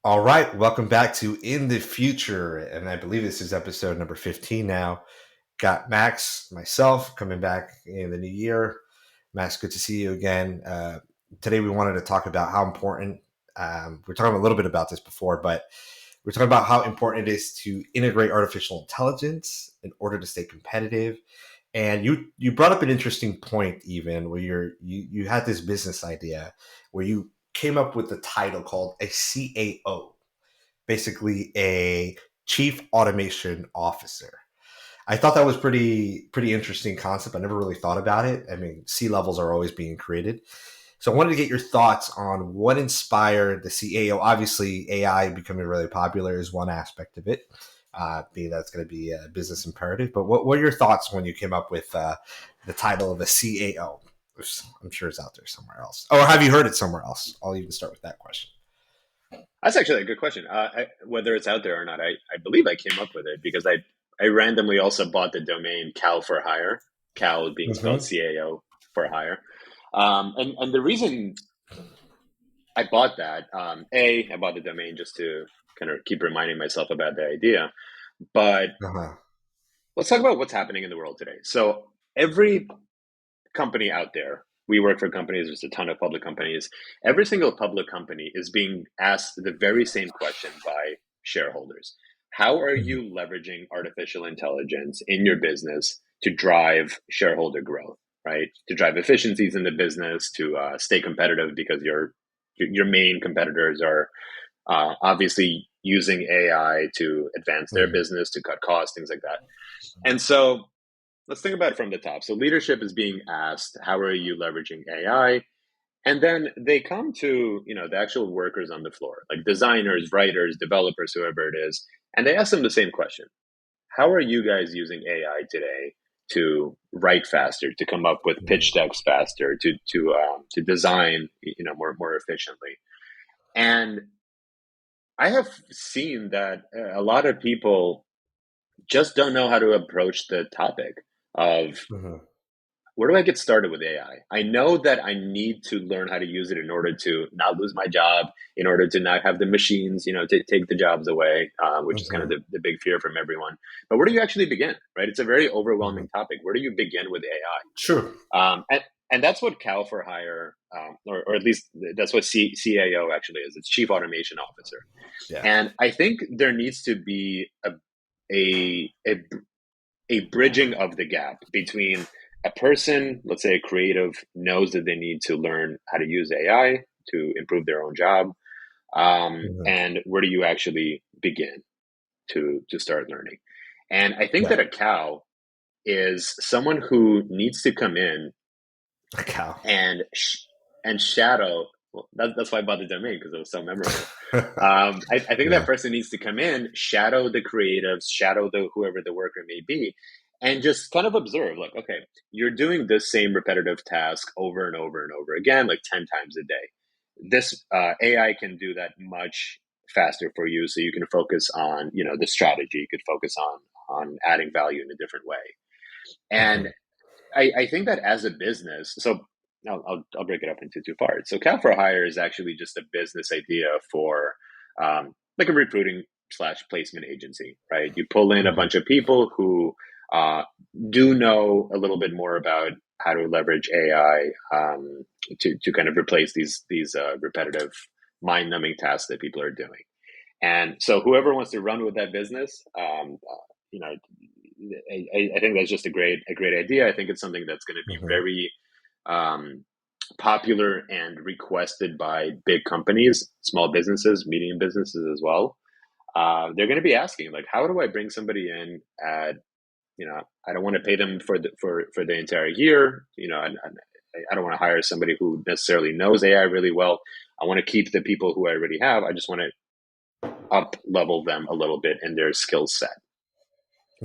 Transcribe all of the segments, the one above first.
All right, welcome back to In the Future, and I believe this is episode number 15 now. Got Max, myself, coming back in the new year. Max, good to see you again. Today we wanted to talk about how important, we're talking a little bit about this before, but we're talking about how important it is to integrate artificial intelligence in order to stay competitive. And you brought up an interesting point, even where you had this business idea where you came up with the title called a CAO, basically a chief automation officer. I thought that was pretty interesting concept. I never really thought about it. I mean, C levels are always being created. So I wanted to get your thoughts on what inspired the CAO. Obviously, AI becoming really popular is one aspect of it. Being that's going to be a business imperative. But what are your thoughts when you came up with the title of a CAO? I'm sure it's out there somewhere else. Or have you heard it somewhere else? I'll even start with that question. That's actually a good question. Whether it's out there or not, I believe I came up with it because I randomly also bought the domain Cal for Hire, Cal being spelled Mm-hmm. CAO for hire. And the reason I bought that, I bought the domain just to kind of keep reminding myself about the idea. But Uh-huh. let's talk about what's happening in the world today. So every company out there, we work for companies, there's a ton of public companies. Every single public company is being asked the very same question by shareholders. How are Mm-hmm. you leveraging artificial intelligence in your business to drive shareholder growth, right? To drive efficiencies in the business, to stay competitive because your main competitors are obviously using AI to advance their Mm-hmm. business, to cut costs, things like that. And so let's think about it from the top. So leadership is being asked, how are you leveraging AI? And then they come to, the actual workers on the floor, like designers, writers, developers, whoever it is, and they ask them the same question. How are you guys using AI today to write faster, to come up with pitch decks faster, to design, more efficiently? And I have seen that a lot of people just don't know how to approach the topic of Mm-hmm. where do I get started with AI? I know that I need to learn how to use it in order to not lose my job, in order to not have the machines, to take the jobs away, which is kind of Mm-hmm. the big fear from everyone. But where do you actually begin, right? It's a very Mm-hmm. overwhelming topic. Where do you begin with Sure. AI? And that's what Cal for Hire, or at least that's what CAO actually is. It's Chief Automation Officer. Yeah. And I think there needs to be a, a a bridging of the gap between a person, let's say a creative, knows that they need to learn how to use AI to improve their own job, Mm-hmm. and where do you actually begin to start learning? And I think that Right. a cow is someone who needs to come in A cow. and and shadow. Well, that's why I bought the domain because it was so memorable. I think that Yeah. person needs to come in, shadow the creatives, shadow the whoever the worker may be, and just kind of observe. Like, okay, you're doing this same repetitive task over and over and over again, like 10 times a day. This AI can do that much faster for you, so you can focus on the strategy. You could focus on adding value in a different way, and Mm-hmm. I think that as a business, so I'll break it up into two parts. So Cal for Hire is actually just a business idea for like a recruiting slash placement agency, right? You pull in a Mm-hmm. bunch of people who uh, do know a little bit more about how to leverage AI to kind of replace these repetitive, mind numbing tasks that people are doing. And so whoever wants to run with that business, you know, I think that's just a great idea. I think it's something that's going to be Mm-hmm. very um, popular and requested by big companies, small businesses, medium businesses as well. They're going to be asking like, how do I bring somebody in at I don't want to pay them for the entire year. I don't want to hire somebody who necessarily knows AI really well. I want to keep the people who I already have. I just want to up level them a little bit in their skill set.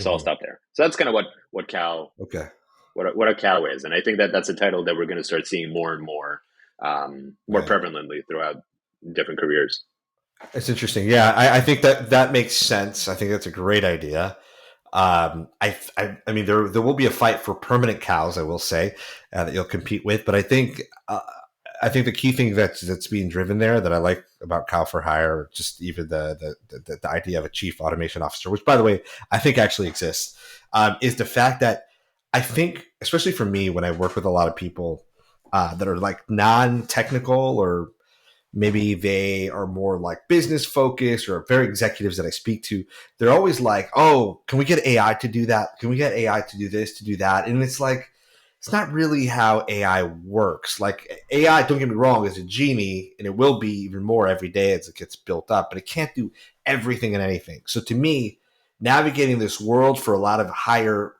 So I'll Mm-hmm. stop there. So that's kind of what Cal Okay. what a cow is, and I think that that's a title that we're going to start seeing more and more Right. prevalently throughout different careers. It's interesting. Yeah, I think that makes sense. I think that's a great idea. I mean, there will be a fight for permanent cows. I will say that you'll compete with, but I think I think the key thing that's being driven there that I like about Cal for Hire, just even the idea of a chief automation officer, which by the way I think actually exists, is the fact that I think, especially for me, when I work with a lot of people that are like non-technical, or maybe they are more like business focused, or very executives that I speak to, they're always like, "Oh, can we get AI to do that? Can we get AI to do this, to do that?" And it's like, it's not really how AI works. Like AI, don't get me wrong, is a genie, and it will be even more every day as it gets built up, but it can't do everything and anything. So to me, navigating this world for a lot of higher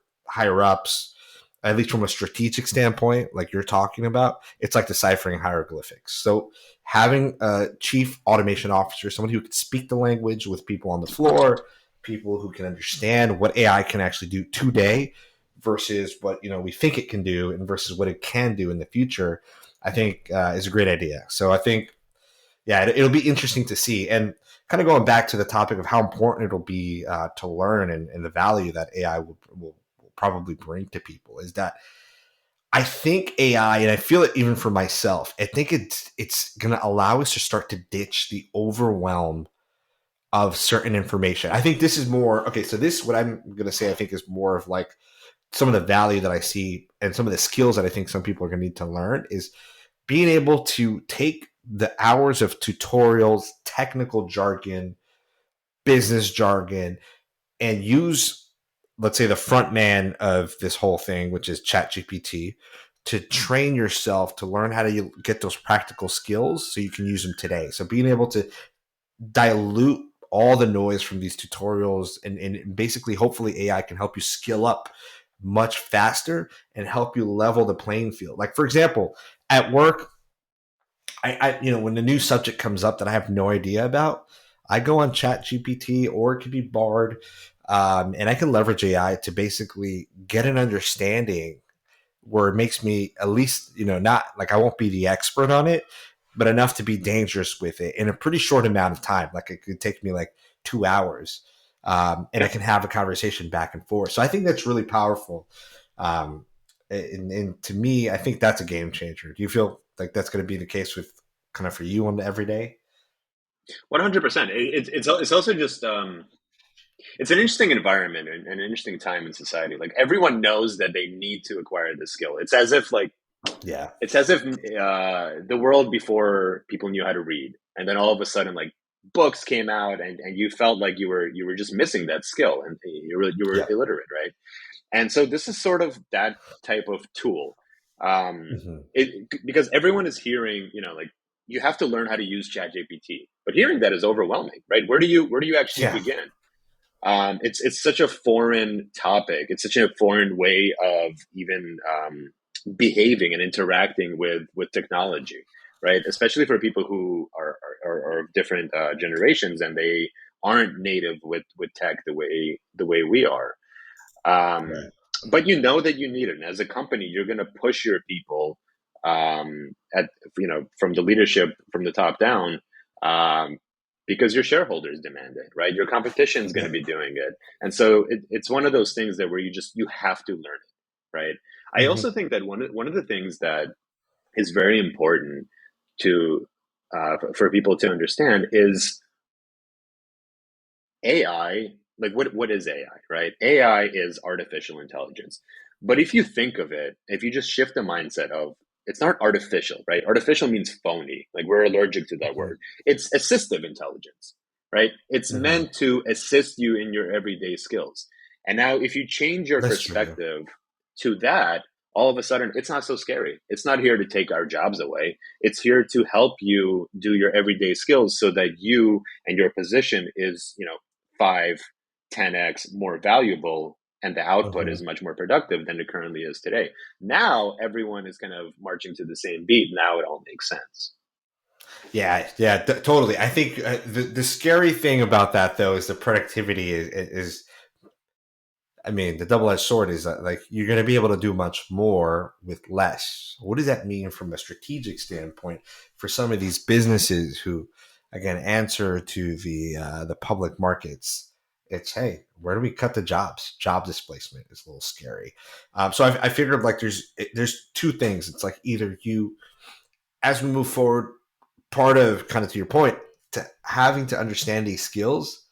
ups, at least from a strategic standpoint, like you're talking about, it's like deciphering hieroglyphics. So having a chief automation officer, someone who can speak the language with people on the floor, people who can understand what AI can actually do today versus what we think it can do, and versus what it can do in the future, I think is a great idea. So I think, yeah, it'll be interesting to see. And kind of going back to the topic of how important it'll be to learn, and the value that AI will probably bring to people, is that I think AI, and I feel it even for myself, I think it's going to allow us to start to ditch the overwhelm of certain information. I think this is more okay. So this, what I'm going to say, I think is more of like some of the value that I see, and some of the skills that I think some people are going to need to learn, is being able to take the hours of tutorials, technical jargon, business jargon, and use, let's say, the front man of this whole thing, which is ChatGPT, to train yourself to learn how to get those practical skills so you can use them today. So being able to dilute all the noise from these tutorials, and basically, hopefully, AI can help you skill up much faster and help you level the playing field. Like, for example, at work, when the new subject comes up that I have no idea about, I go on Chat GPT, or it could be Bard, and I can leverage AI to basically get an understanding where it makes me, at least, not like I won't be the expert on it, but enough to be dangerous with it in a pretty short amount of time. Like it could take me like 2 hours, and I Yeah, can have a conversation back and forth. So I think that's really powerful. And to me, I think that's a game changer. Do you feel like that's going to be the case with kind of for you on the everyday? 100%. It's also just it's an interesting environment and an interesting time in society. Like everyone knows that they need to acquire this skill. Yeah. It's as if the world before people knew how to read, and then all of a sudden, like books came out, and you felt like you were just missing that skill, and you were Yeah. illiterate, right? And so this is sort of that type of tool, Hmm. because everyone is hearing, like you have to learn how to use ChatGPT, but hearing that is overwhelming, right? Where do you actually Yeah. begin? It's such a foreign topic. It's such a foreign way of even behaving and interacting with technology, right? Especially for people who are of different generations, and they aren't native with tech the way we are. Um, Right. but you know that you need it, and as a company, you're going to push your people at from the leadership from the top down. Um, because your shareholders demand it, right? Your competition is going to Yeah. be doing it, and so it's one of those things that where you have to learn it, right? I Hmm. also think that one of the things that is very important to for people to understand is AI. Like what is AI, right? AI is artificial intelligence. But if you think of it, if you just shift the mindset of it's not artificial, right? Artificial means phony. Like we're allergic to that Hmm. word. It's assistive intelligence, right? It's Hmm. meant to assist you in your everyday skills. And now if you change your That's true. perspective to that, all of a sudden it's not so scary. It's not here to take our jobs away. It's here to help you do your everyday skills so that you and your position is, 5, 10x more valuable, and the output Hmm. is much more productive than it currently is today. Now everyone is kind of marching to the same beat. Now it all makes sense. Yeah, yeah, totally. I think the scary thing about that, though, is the productivity is, I mean, the double edged sword is that, like, you're going to be able to do much more with less. What does that mean from a strategic standpoint for some of these businesses who, again, answer to the public markets? It's, hey, where do we cut the jobs? Job displacement is a little scary. So I figured, like, there's two things. It's like either you as we move forward, part of kind of to your point, to having to understand these skills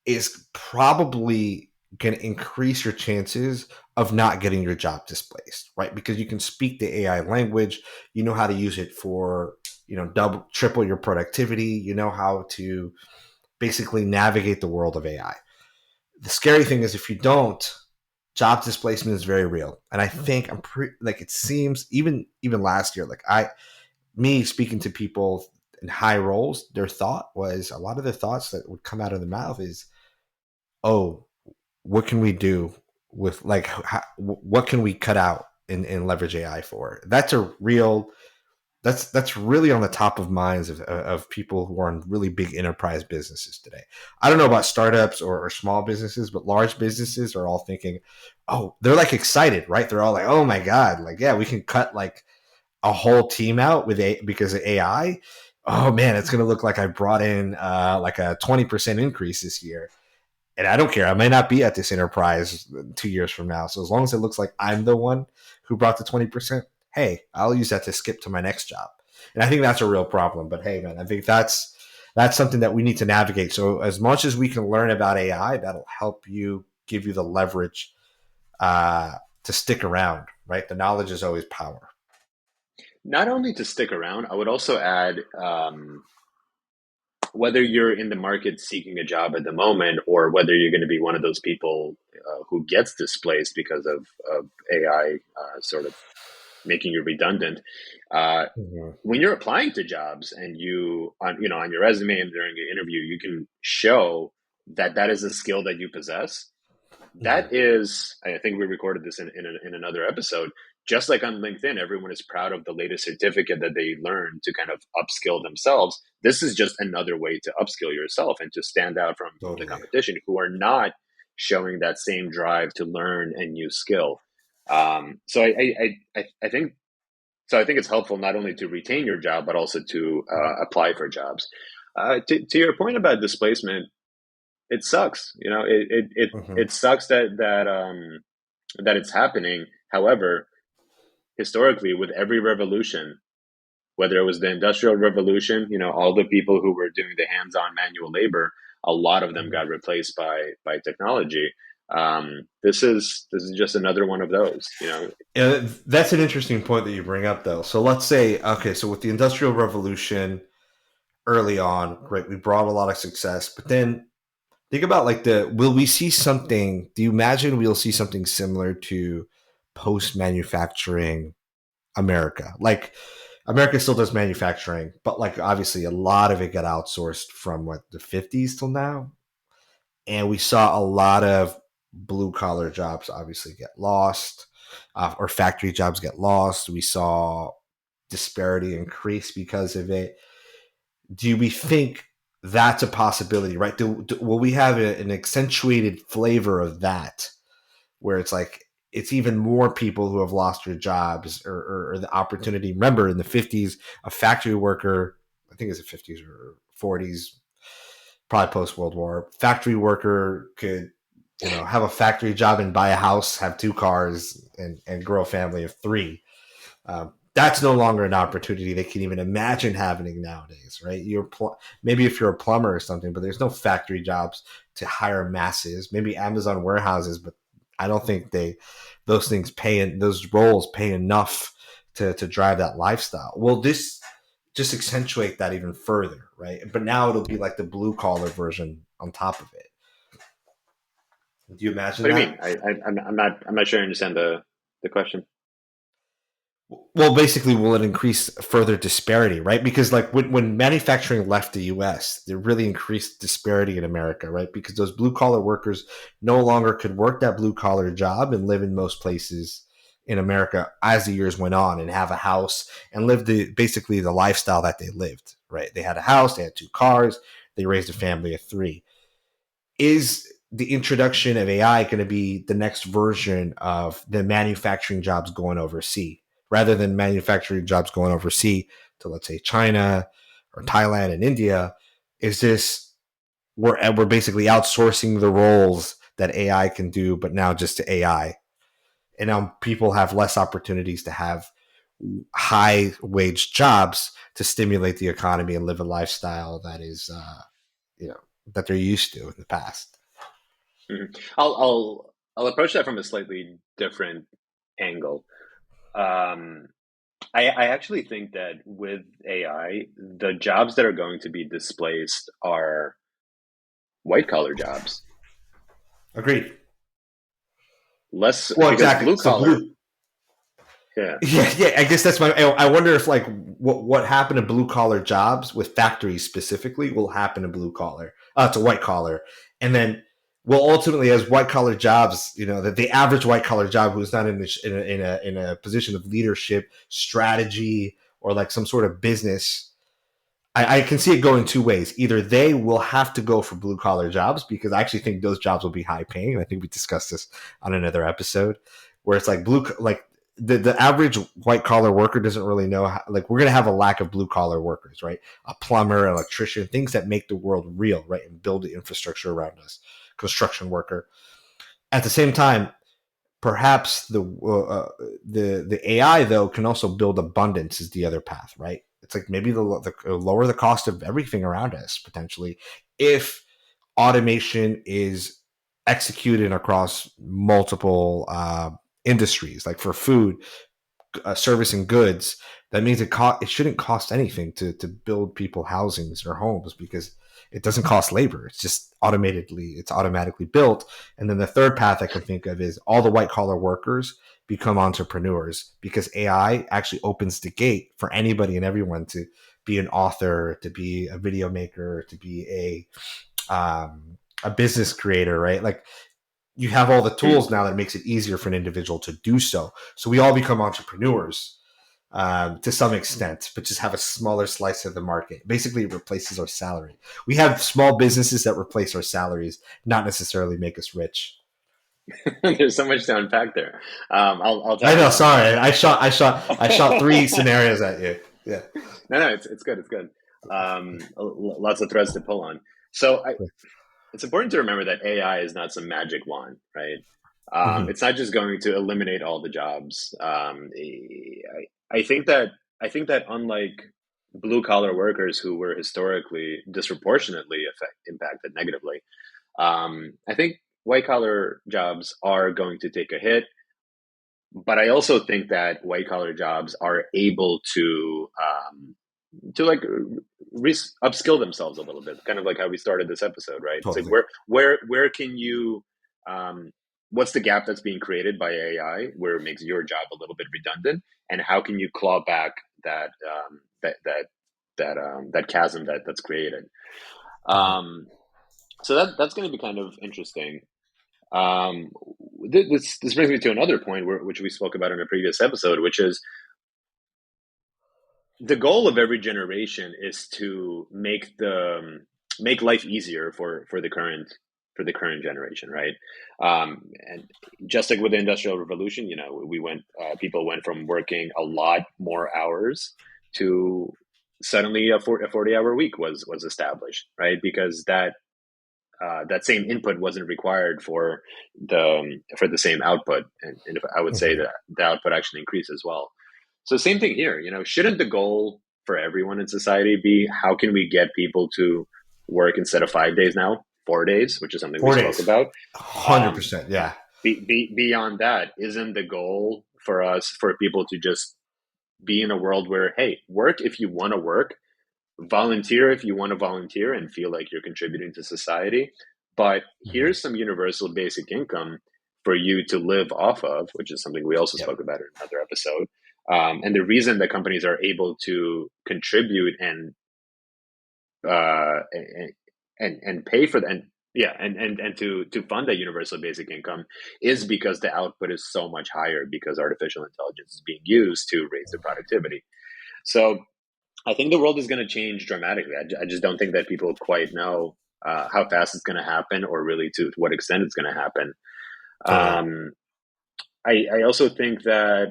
is probably going to increase your chances of not getting your job displaced, right? Because you can speak the AI language, you know how to use it for, double, triple your productivity, you know how to basically navigate the world of AI. The scary thing is if you don't, job displacement is very real. And I think I'm pretty like it seems even last year, like me speaking to people in high roles, their thought was a lot of the thoughts that would come out of the mouth is, oh, what can we do with like what can we cut out and leverage AI for? That's a real that's really on the top of minds of people who are in really big enterprise businesses today. I don't know about startups or small businesses, but large businesses are all thinking, oh, they're like excited, right? They're all like, oh my God, like, yeah, we can cut like a whole team out because of AI. Oh man, it's going to look like I brought in like a 20% increase this year. And I don't care. I may not be at this enterprise 2 years from now. So as long as it looks like I'm the one who brought the 20%, hey, I'll use that to skip to my next job. And I think that's a real problem. But hey, man, I think that's something that we need to navigate. So as much as we can learn about AI, that'll help you give you the leverage to stick around, right? The knowledge is always power. Not only to stick around, I would also add whether you're in the market seeking a job at the moment or whether you're going to be one of those people who gets displaced because of AI sort of making you redundant. Uh, Mhm. when you're applying to jobs and on your resume and during your interview, you can show that that is a skill that you possess. Mhm. That is, I think we recorded this in another episode. Just like on LinkedIn, everyone is proud of the latest certificate that they learned to kind of upskill themselves. This is just another way to upskill yourself and to stand out from the Totally. competition who are not showing that same drive to learn a new skill. So I think I think it's helpful not only to retain your job but also to apply for jobs. To your point about displacement, it sucks. Mhm. It sucks that it's happening. However, historically, with every revolution, whether it was the industrial revolution, all the people who were doing the hands-on manual labor, a lot of them Mhm. got replaced by technology. This is just another one of those. Yeah, that's an interesting point that you bring up, though. So let's say, okay, so with the Industrial Revolution early on, right, we brought a lot of success, but then think about like will we see something? Do you imagine we'll see something similar to post manufacturing America? Like America still does manufacturing, but like obviously a lot of it got outsourced from what the 50s till now, and we saw a lot of blue collar jobs obviously get lost, or factory jobs get lost. We saw disparity increase because of it. Do we think that's a possibility, right? Will we have an accentuated flavor of that where it's like it's even more people who have lost their jobs or the opportunity? Remember, in the 50s, a factory worker, I think it's the 50s or 40s, probably post World War, factory worker could, have a factory job and buy a house, have two cars, and grow a family of three. That's no longer an opportunity they can even imagine happening nowadays, right? Maybe if you're a plumber or something, but there's no factory jobs to hire masses. Maybe Amazon warehouses, but I don't think those roles pay enough to drive that lifestyle. Well, this just accentuate that even further, right? But now it'll be like the blue collar version on top of it. Do you imagine What do you mean? that? I'm not sure I understand the question. Well, basically, will it increase further disparity, right? Because like when manufacturing left the U.S., there really increased disparity in America, right? Because those blue collar workers no longer could work that blue collar job and live in most places in America as the years went on and have a house and live basically the lifestyle that they lived, right? They had a house, they had two cars, they raised a family of three. Is the introduction of AI going to be the next version of the manufacturing jobs going overseas rather than manufacturing jobs going overseas to, let's say, China or Thailand and India? Is this we're basically outsourcing the roles that AI can do, but now just to AI, and now people have less opportunities to have high wage jobs to stimulate the economy and live a lifestyle that is, you know, that they're used to in the past. Mhm. I'll approach that from a slightly different angle. Um, I actually think that with AI, the jobs that are going to be displaced are white collar jobs, Agreed. less Well, because exactly. blue So collar. blue. Yeah. Yeah, yeah. I guess that's my. I wonder if like what happened to blue collar jobs with factories specifically will happen to blue collar, to white collar, and then will ultimately as white collar jobs, that the average white collar job who's not in a position of leadership, strategy, or like some sort of business. I can see it going two ways. Either they will have to go for blue collar jobs because I actually think those jobs will be high paying. And I think we discussed this on another episode where it's like like the average white collar worker doesn't really know how, like we're going to have a lack of blue collar workers, right? A plumber, electrician, things that make the world real, right? And build the infrastructure around us, construction worker. At the same time, perhaps the AI though can also build abundance is the other path, right? It's like maybe the lower the cost of everything around us potentially if automation is executed across multiple industries, like for food, servicing goods. That means it shouldn't cost anything to build people housings or homes because it doesn't cost labor. It's automatically built. And then the third path I can think of is all the white collar workers become entrepreneurs because AI actually opens the gate for anybody and everyone to be an author, to be a video maker, to be a business creator, right? Like you have all the Hmm. tools now that makes it easier for an individual to do so. So we all become entrepreneurs to some extent, but just have a smaller slice of the market. Basically, it replaces our salary. We have small businesses that replace our salaries, not necessarily make us rich. There's so much to unpack there. I'll I try know. and Sorry, I shot three scenarios at you. Yeah. no, it's good. It's good. Lots of threads to pull on. So it's important to remember that AI is not some magic wand, right? Mm-hmm. It's not just going to eliminate all the jobs. I think that unlike blue collar workers who were historically disproportionately impacted negatively, I think white collar jobs are going to take a hit. But I also think that white collar jobs are able to like upskill themselves a little bit, kind of like how we started this episode, right? It's like Totally. where can you what's the gap that's being created by AI where it makes your job a little bit redundant, and how can you claw back that chasm that's created? Mm-hmm. Um, so that's going to be kind of interesting. Um, this brings me to another point which we spoke about in a previous episode, which is the goal of every generation is to make life easier for the current generation, right? And just like with the industrial revolution, we went people went from working a lot more hours to suddenly a 40-hour week was established, right? Because that same input wasn't required for the same output, and if I would say Mm-hmm. that the output actually increased as well. So same thing here. Shouldn't the goal for everyone in society be how can we get people to work instead of 5 days now, 4 days, which is something we 4 days. spoke about. Um, 100%. Yeah. beyond that, isn't the goal for us for people to just be in a world where, hey, work if you want to work, volunteer if you want to volunteer and feel like you're contributing to society, but Mm-hmm. here's some universal basic income for you to live off of, which is something we also Yep. spoke about in another episode. And the reason that companies are able to contribute uh, and and pay for that, and yeah, and to fund that universal basic income is because the output is so much higher because artificial intelligence is being used to raise the productivity. So I think the world is going to change dramatically. I just don't think that people quite know how fast it's going to happen, or really to what extent it's going to happen. Totally. Um, I also think that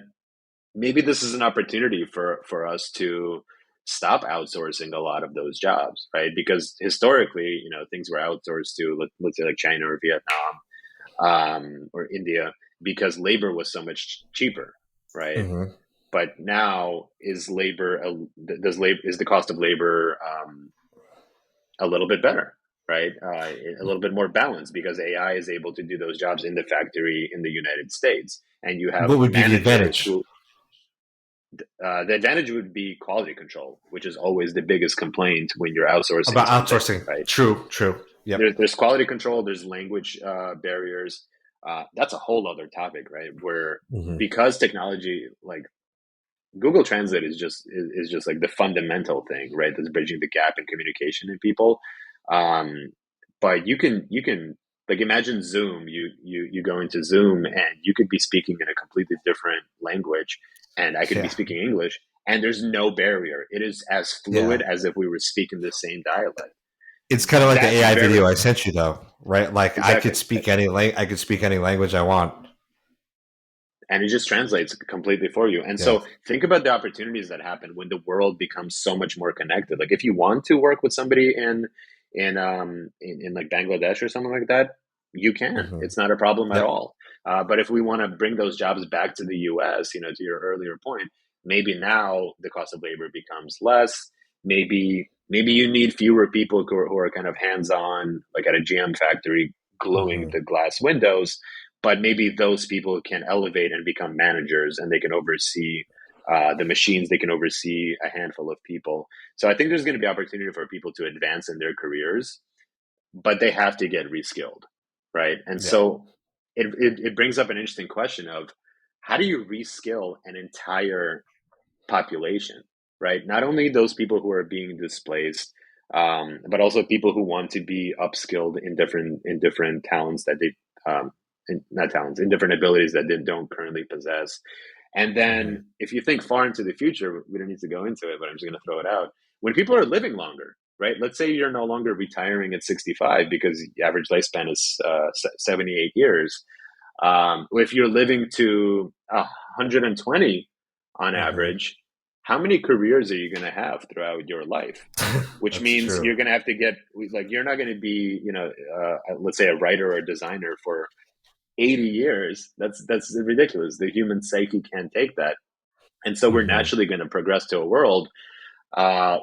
maybe this is an opportunity for us to stop outsourcing a lot of those jobs, right? Because historically, things were outsourced to let's say like China or Vietnam, or India, because labor was so much cheaper, right? Mm-hmm. but now is the cost of labor a little bit better, right? A little bit more balanced because AI is able to do those jobs in the factory in the United States, and you have What would be the managers advantage who the advantage would be quality control, which is always the biggest complaint when you're outsourcing about something, outsourcing? right? True, true. Yep. There's quality control, there's language barriers. That's a whole other topic, right? Where Hmm. because technology, like Google Translate is just like the fundamental thing, right? That's bridging the gap in communication in people. Um, but you can like imagine Zoom. You go into Zoom and you could be speaking in a completely different language, and I could be Yeah, speaking English, and there's no barrier. It is as fluid yeah. as if we were speaking the same dialect. It's kind of like the That's AI very video I sent you, though, right? Like exactly. I could speak any language I want. And it just translates completely for you. And Yeah. so think about the opportunities that happen when the world becomes so much more connected. Like if you want to work with somebody in like Bangladesh or something like that, you can. Hmm. It's not a problem at Yep. all. But if we want to bring those jobs back to the U.S., to your earlier point, maybe now the cost of labor becomes less. Maybe you need fewer people who are kind of hands on, like at a GM factory, gluing Hmm. the glass windows, but maybe those people can elevate and become managers and they can oversee the machines, they can oversee a handful of people. So I think there's going to be opportunity for people to advance in their careers, but they have to get reskilled, right? And Yeah. so it brings up an interesting question of how do you reskill an entire population, right? Not only those people who are being displaced, but also people who want to be upskilled in different talents that they not talents in different abilities that they don't currently possess. And Hmm. then if you think far into the future, we don't need to go into it, but I'm just going to throw it out. When people are living longer, right? Let's say you're no longer retiring at 65 because the average lifespan is 78 years. If you're living to 120 on Hmm. average, how many careers are you going to have throughout your life? Which That's means true. you're going to have to get like you're not going to be let's say a writer or a designer for 80 years. That's ridiculous. The human psyche can't take that, and so we're Hmm. naturally going to progress to a world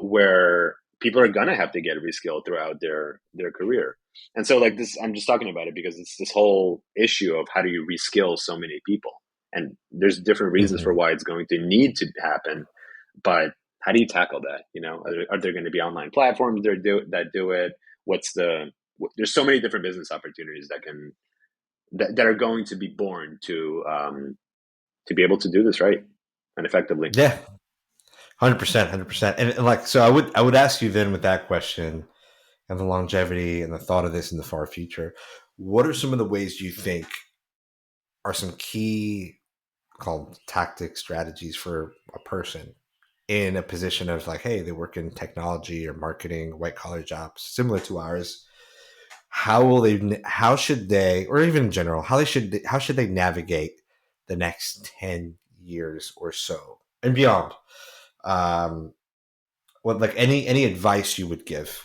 where people are gonna have to get reskilled throughout their career. And so, like this, I'm just talking about it because it's this whole issue of how do you reskill so many people, and there's different reasons for Hmm. why it's going to need to happen, but how do you tackle that? Are there going to be online platforms that do it? There's so many different business opportunities that are going to be born to be able to do this right and effectively. Yeah. 100%. 100%. And like, so I would ask you then with that question and the longevity and the thought of this in the far future, what are some of the ways you think are some key called tactic strategies for a person in a position of like, hey, they work in technology or marketing, white collar jobs similar to ours. How should they, or even in general, how should they navigate the next 10 years or so and beyond? What, like, any advice you would give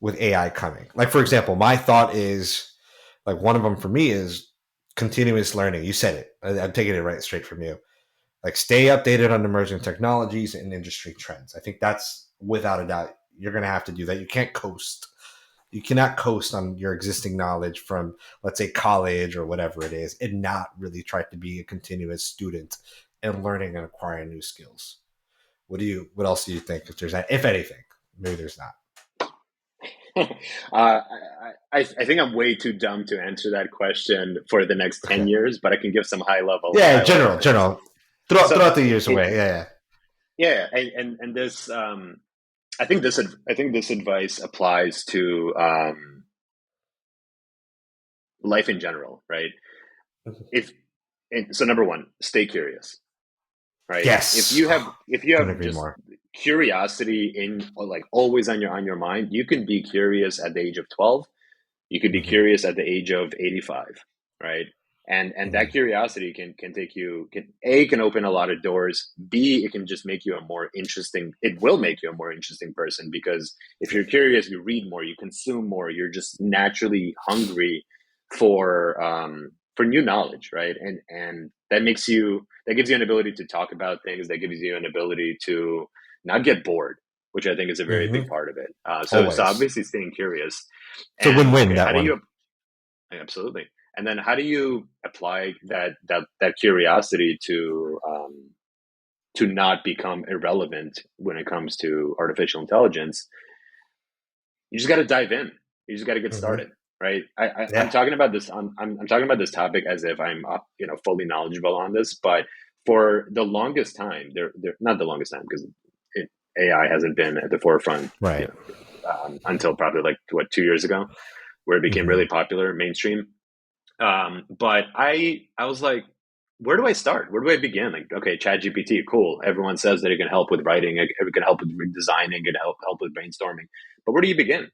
with AI coming? Like, for example, my thought is, like, one of them for me is continuous learning. You said it. I'm taking it right straight from you. Like, stay updated on emerging technologies and industry trends. I think that's without a doubt you're going to have to do that. You can't coast. You cannot coast on your existing knowledge from, let's say, college or whatever it is, and not really try to be a continuous student and learning and acquiring new skills. What else do you think, if there's that, if anything? Maybe there's not. I think I'm way too dumb to answer that question for the next 10 Okay. years, but I can give some Yeah, high level things. general. Throw So out the years it away. Yeah, yeah, and this I think this advice applies to life in general, right? yeah. If so number one, stay curious, right? Yes. If you Couldn't have agree just more. curiosity in like always on your mind, you can be curious at the age of 12. You could be Hmm. curious at the age of 85, right? And that Hmm. curiosity can take you can open a lot of doors. B, it can just make you a more interesting. It will make you a more interesting person because if Yeah. you're curious, you read more, you consume more. You're just naturally hungry for for new knowledge, right? And that gives you an ability to talk about things, that gives you an ability to not get bored, which I think is a very big Hmm. part of it. So Always. obviously staying curious, It's a and win-win, okay, that how do one. you absolutely, and then how do you apply that curiosity to not become irrelevant when it comes to artificial intelligence? You just got to dive in. You just got to get started, Hmm. right? I'm Yeah. talking about this. I'm talking about this topic as if I'm fully knowledgeable on this. But for the longest time, they're not the longest time because AI hasn't been at the forefront, Right. until probably like what 2 years ago, where it became Hmm. really popular, mainstream. But I was like, where do I start? Where do I begin? Like, okay, ChatGPT, cool. Everyone says that it can help with writing, it can help with designing, it can help with brainstorming. But where do you begin?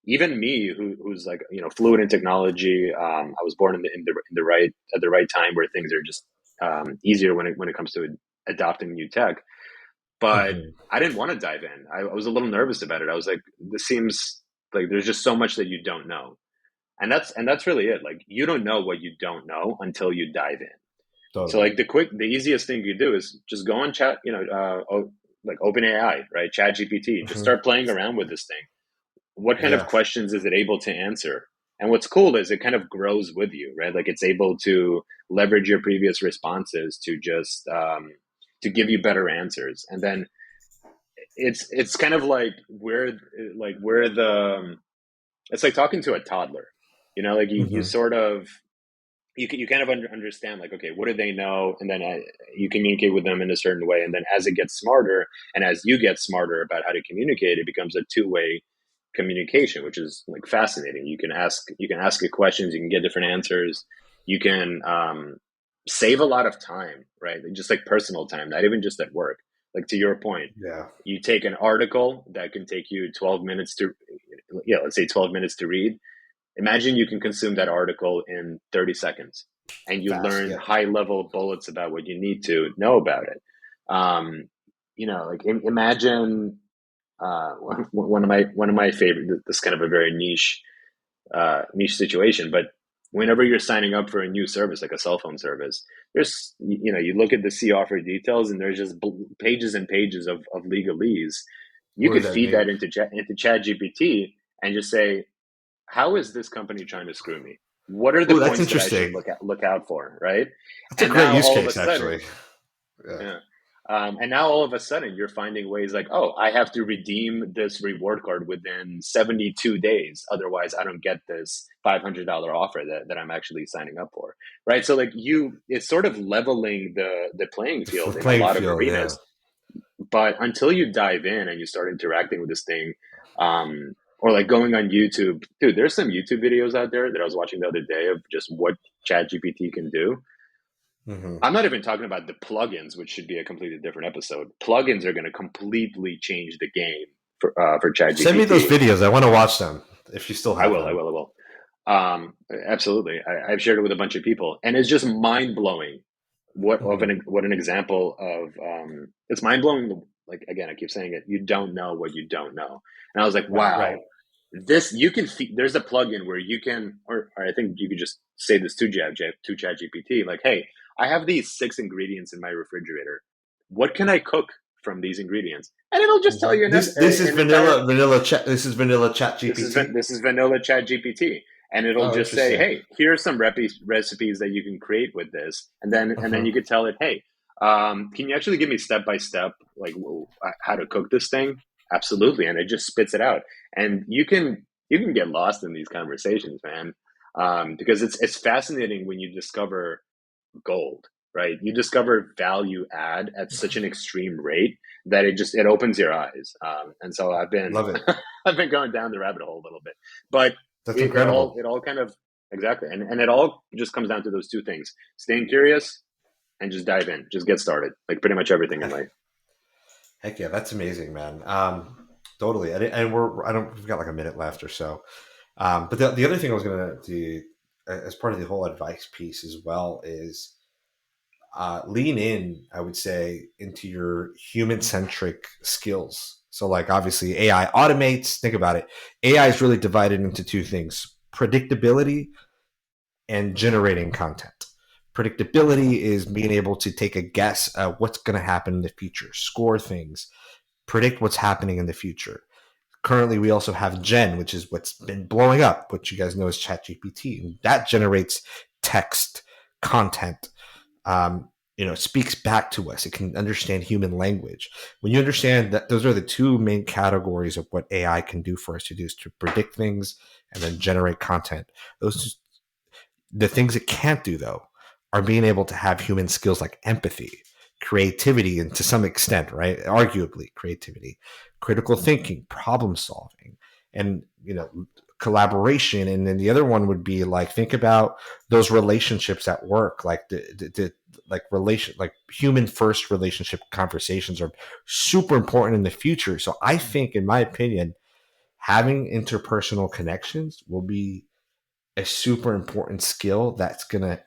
Even me, who's like fluent in technology, I was born in the right at the right time where things are just easier when it comes to adopting new tech. But Hmm. I didn't want to dive in. I was a little nervous about it. I was like, this seems like there's just so much that you don't know, and that's really it. Like you don't know what you don't know until you dive in. So Totally. like the easiest thing you do is just go on chat, like OpenAI, right? Chat GPT. Just Hmm. start playing around with this thing. What kind of Yeah. questions is it able to answer? And what's cool is it kind of grows with you, right? Like it's able to leverage your previous responses to just to give you better answers. And then it's kind of like where the it's like talking to a toddler. Like you Hmm. sort of you kind of understand, like, okay, what do they know, and then you communicate with them in a certain way, and then as it gets smarter and as you get smarter about how to communicate, it becomes a two-way communication, which is like fascinating. You can ask it questions, you can get different answers, you can save a lot of time, right? Just like personal time, not even just at work. Like to your point, Yeah. you take an article that can take you 12 minutes to, let's say 12 minutes to read. Imagine you can consume that article in 30 seconds and you Fast. learn Yeah. high level bullets about what you need to know about it. Like imagine one of my favorite. This is kind of a very niche situation, but whenever you're signing up for a new service like a cell phone service, you look at the see offer details and there's just pages and pages of legalese. You What does could that feed mean? that into Chat GPT and just say, how is this company trying to screw me? What are the Oh, that's points that I should interesting. look out for, right? That's a And great now use all of a case, actually. sudden, Yeah. yeah. And now all of a sudden you're finding ways like, oh, I have to redeem this reward card within 72 days. Otherwise, I don't get this $500 offer that I'm actually signing up for. Right. So like it's sort of leveling the playing The field in a playing lot of field. Yeah. arenas. But until you dive in and you start interacting with this thing, or like going on YouTube, dude, there's some YouTube videos out there that I was watching the other day of just what ChatGPT can do. Hmm. I'm not even talking about the plugins, which should be a completely different episode. Plugins are going to completely change the game for Send me those ChatGPT. videos. I want to watch them if you still I have will, I them. will, I will. Absolutely, I've shared it with a bunch of people, and it's just mind blowing. Hmm. What an example of it's mind blowing. Like again, I keep saying it. You don't know what you don't know, and I was like, Right. Right. wow, this you can. There's a plugin where you can, or I think you could just say this to ChatGPT, like, hey, I have these 6 ingredients in my refrigerator. What can I cook from these ingredients? And it'll just tell Hmm. you This is an entire. vanilla chat. This is vanilla chat This is GPT. this is vanilla Chat GPT, and it'll Oh, just say, interesting. "Hey, here are some recipes that you can create with this," and then Hmm. you could tell it, "Hey, can you actually give me step by step like how to cook this thing?" Absolutely, and it just spits it out, and you can get lost in these conversations, man, because it's fascinating when you discover gold, right? You discover value add at such an extreme rate that it opens your eyes. And so I've been Love it. I've been going down the rabbit hole a little bit, but That's it incredible. it all kind of exactly, and it all just comes down to those two things: staying curious and just dive in, just get started. Like pretty much everything in life. Heck yeah, that's amazing, man. Totally. And I don't. We've got like a minute left or so. But the other thing I was gonna do as part of the whole advice piece as well is lean in. I would say into your human centric skills. So like obviously AI automates. Think about it. AI is really divided into two things: predictability and generating content. Predictability is being able to take a guess at what's going to happen in the future, score things, predict what's happening in the future. Currently, we also have Gen, which is what's been blowing up, which you guys know as ChatGPT, and that generates text content. It speaks back to us. It can understand human language. When you understand that, those are the two main categories of what AI can do for us to do is to predict things and then generate content. Those The things it can't do, though, are being able to have human skills like empathy, creativity, and to some extent, right? Arguably, creativity, critical thinking, problem solving, and collaboration. And then the other one would be like think about those relationships at work, like like human first relationship conversations are super important in the future. So I think, in my opinion, having interpersonal connections will be a super important skill that's going to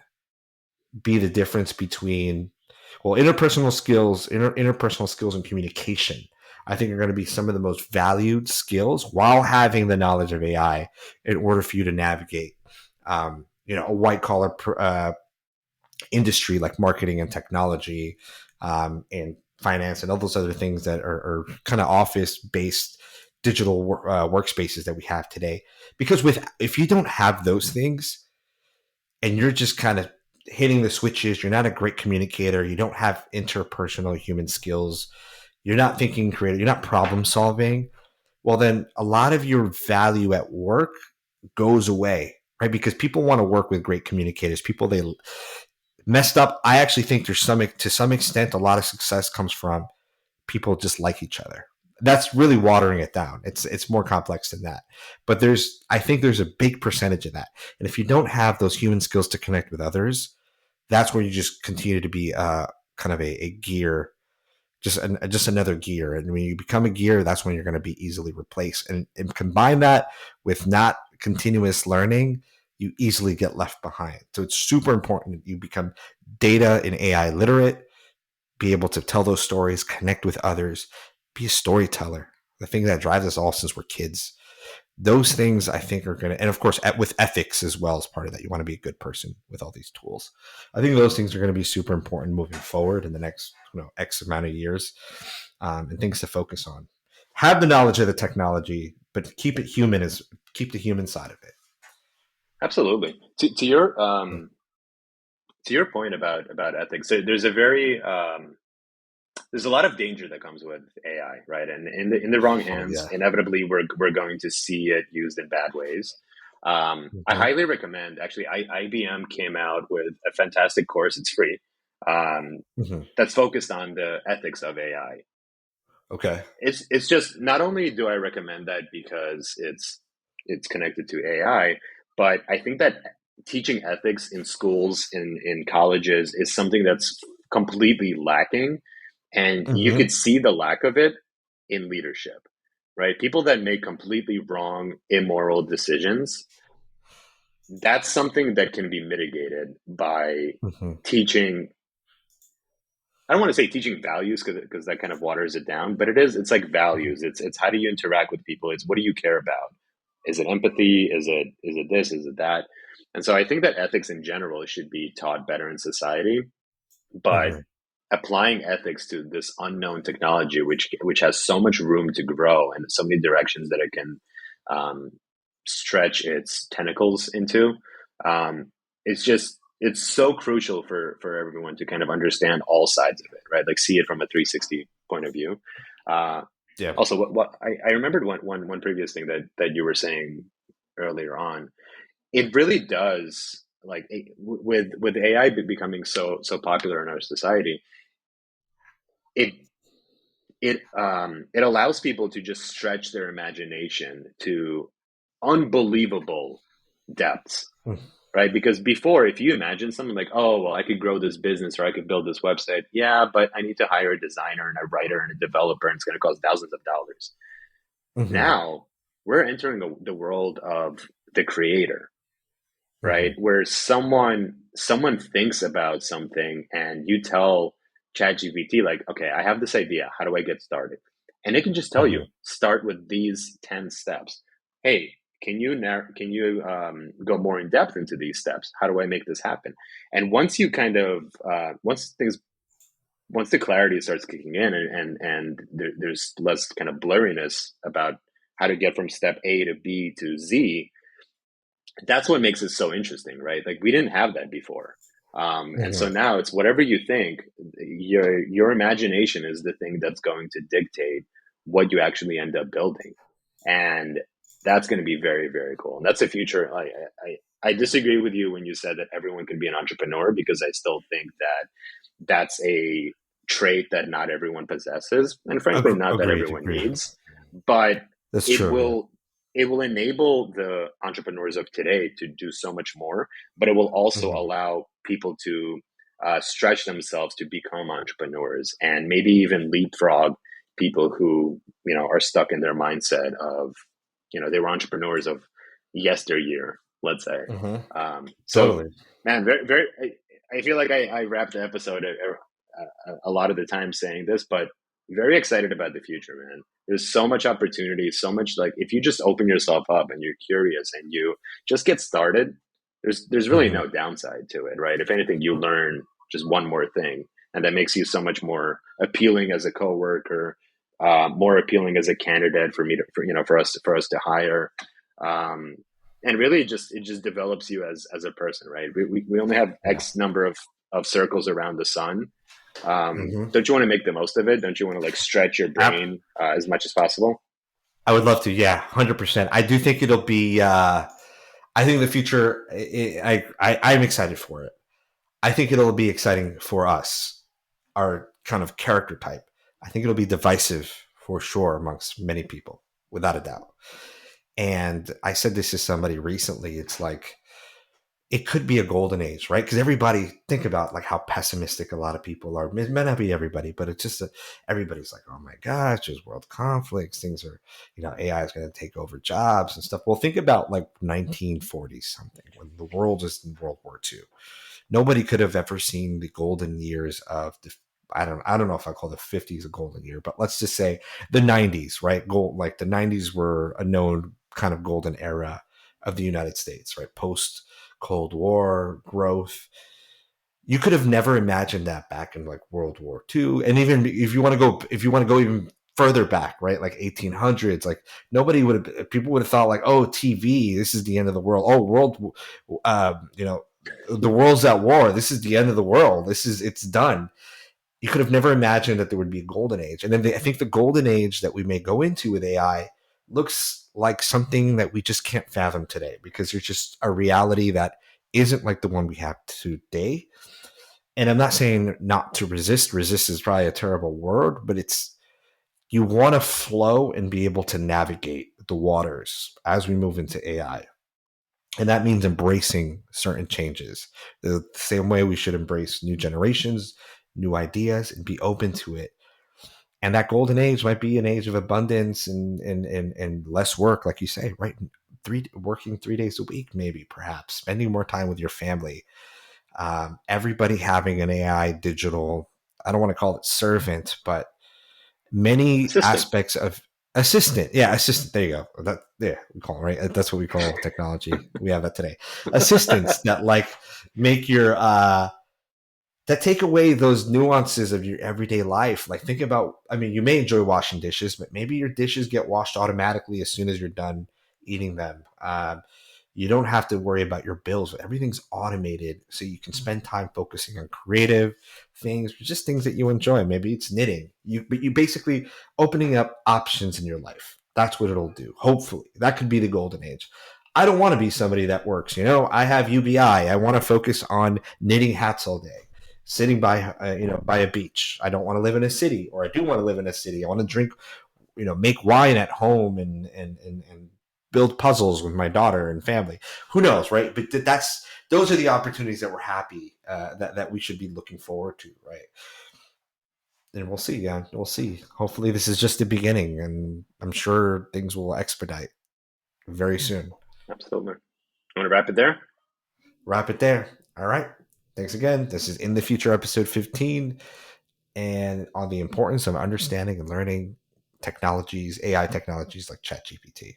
be the difference between interpersonal skills and communication. I think are going to be some of the most valued skills while having the knowledge of AI in order for you to navigate a white collar industry like marketing and technology, and finance and all those other things that are kind of office based digital workspaces that we have today. Because if you don't have those things and you're just kind of hitting the switches, you're not a great communicator, you don't have interpersonal human skills, you're not thinking creative, you're not problem solving, well, then a lot of your value at work goes away, right? Because people want to work with great communicators, people they messed up. I actually think to some extent, a lot of success comes from people just like each other. That's really watering it down. It's more complex than that. But I think there's a big percentage of that. And if you don't have those human skills to connect with others, that's where you just continue to be kind of a gear, just another gear. And when you become a gear, that's when you're going to be easily replaced. And combine that with not continuous learning, you easily get left behind. So it's super important that you become data and AI literate, be able to tell those stories, connect with others, be a storyteller. The thing that drives us all since we're kids. Those things I think are going to, and of course, with ethics as well as part of that. You want to be a good person with all these tools. I think those things are going to be super important moving forward in the next, X amount of years, and things to focus on. Have the knowledge of the technology, but keep the human side of it. Absolutely. To your point about ethics, there's a lot of danger that comes with AI, right? And in the wrong Oh hands, yeah. inevitably we're going to see it used in bad ways. I Mm-hmm. highly recommend. Actually, IBM came out with a fantastic course. It's free. Um, Mm-hmm. that's focused on the ethics of AI. Okay. It's just not only do I recommend that because it's connected to AI, but I think that teaching ethics in schools in colleges is something that's completely lacking, and you could Mm-hmm. see the lack of it in leadership, right? People that make completely wrong, immoral decisions, that's something that can be mitigated by Mm-hmm. teaching. I don't want to say teaching values because that kind of waters it down, but it's like Mm-hmm. values. It's how do you interact with people? It's what do you care about? Is it empathy? Is it this? Is it that? And so I think that ethics in general should be taught better in society, but Mm-hmm. applying ethics to this unknown technology, which has so much room to grow and so many directions that it can um, stretch its tentacles into, it's so crucial for everyone to kind of understand all sides of it, right? Like see it from a 360 point of view. Uh, Yeah. Also, what I remembered one previous thing that you were saying earlier on. It really does like with AI becoming so popular in our society. It it allows people to just stretch their imagination to unbelievable depths, right? Because before, if you imagine something like, oh, well, I could grow this business or I could build this website. Yeah, but I need to hire a designer and a writer and a developer, and it's going to cost thousands of dollars. Mm-hmm. Now we're entering the world of the creator, Mm-hmm. right? Where someone thinks about something and you tell ChatGPT like, okay, I have this idea. How do I get started? And it can just tell Mm-hmm. you, start with these 10 steps. Hey, can you go more in depth into these steps? How do I make this happen? And once you kind of once the clarity starts kicking in, and there's less kind of blurriness about how to get from step A to B to Z, that's what makes it so interesting, right? Like we didn't have that before. And so Mhm. now it's whatever you think, your imagination is the thing that's going to dictate what you actually end up building. And that's going to be very, very cool. And that's the future. I disagree with you when you said that everyone can be an entrepreneur, because I still think that that's a trait that not everyone possesses, and frankly not that Agreed. everyone Agreed. needs. But That's it true. Yeah. will it will enable the entrepreneurs of today to do so much more, but it will also Mhm. allow people to stretch themselves to become entrepreneurs, and maybe even leapfrog people who are stuck in their mindset of they were entrepreneurs of yesteryear, let's say. Mhm. So Totally. man, very very I feel like I wrapped the episode a lot of the time saying this, but very excited about the future, man. There's so much opportunity, so much, like, if you just open yourself up and you're curious and you just get started, there's really Mhm. no downside to it, right? If anything, you learn just one more thing, and that makes you so much more appealing as a coworker, more appealing as a candidate for me to, for us to hire. Um, and really it just develops you as a person, right? We only have Yeah. X number of circles around the sun. Mhm. Don't you want to make the most of it? Don't you want to like stretch your App. brain as much as possible? I would love to. Yeah, 100%. I do think it'll be. I think the future. I'm excited for it. I think it'll be exciting for us, our kind of character type. I think it'll be divisive for sure amongst many people, without a doubt. And I said this to somebody recently. It's like it could be a golden age, right? Because everybody think about like how pessimistic a lot of people are. It may not be everybody, but it's just that everybody's like, oh my gosh, there's world conflicts. Things are, AI is going to take over jobs and stuff. Well, think about like 1940 something when the world is in World War II. Nobody could have ever seen the golden years of the. I don't know if I call the 50s a golden year, but let's just say the 90s, right? Gold, like the 90s were a known kind of golden era of the United States, right? Post Cold War growth. You could have never imagined that back in like World War II, and even if you want to go even further back, right, like 1800s, like nobody would have, people would have thought like, oh, TV, this is the end of the world. Oh, the world's at war. This is the end of the world. It's done. You could have never imagined that there would be a golden age. And then I think the golden age that we may go into with AI looks like something that we just can't fathom today, because there's just a reality that isn't like the one we have today. And I'm not saying not to resist. Resist is probably a terrible word, but it's, you want to flow and be able to navigate the waters as we move into AI. And that means embracing certain changes the same way we should embrace new generations, new ideas, and be open to it. And that golden age might be an age of abundance and less work, like you say, right? Working 3 days a week, maybe, perhaps spending more time with your family. Everybody having an AI digital, I don't want to call it servant, but many Assistant. aspects of assistant. Yeah, assistant. There you go. Yeah, we call it, right. That's what we call technology. We have that today. Assistants that like make your that take away those nuances of your everyday life. Like think about, I mean, you may enjoy washing dishes, but maybe your dishes get washed automatically as soon as you're done eating them. You don't have to worry about your bills. Everything's automated, so you can spend time focusing on creative things, just things that you enjoy. Maybe it's knitting. But you basically opening up options in your life. That's what it'll do. Hopefully, that could be the golden age. I don't want to be somebody that works. I have UBI. I want to focus on knitting hats all day, sitting by by a beach. I don't want to live in a city, or I do want to live in a city. I want to drink, make wine at home and build puzzles with my daughter and family. Who knows, right? But those are the opportunities that we're happy that we should be looking forward to, right? And we'll see. Yeah, we'll see. Hopefully, this is just the beginning, and I'm sure things will expedite very soon. Absolutely. You want to wrap it there? Wrap it there. All right. Thanks again. This is In the Future, episode 15, and on the importance of understanding and learning technologies, AI technologies like ChatGPT.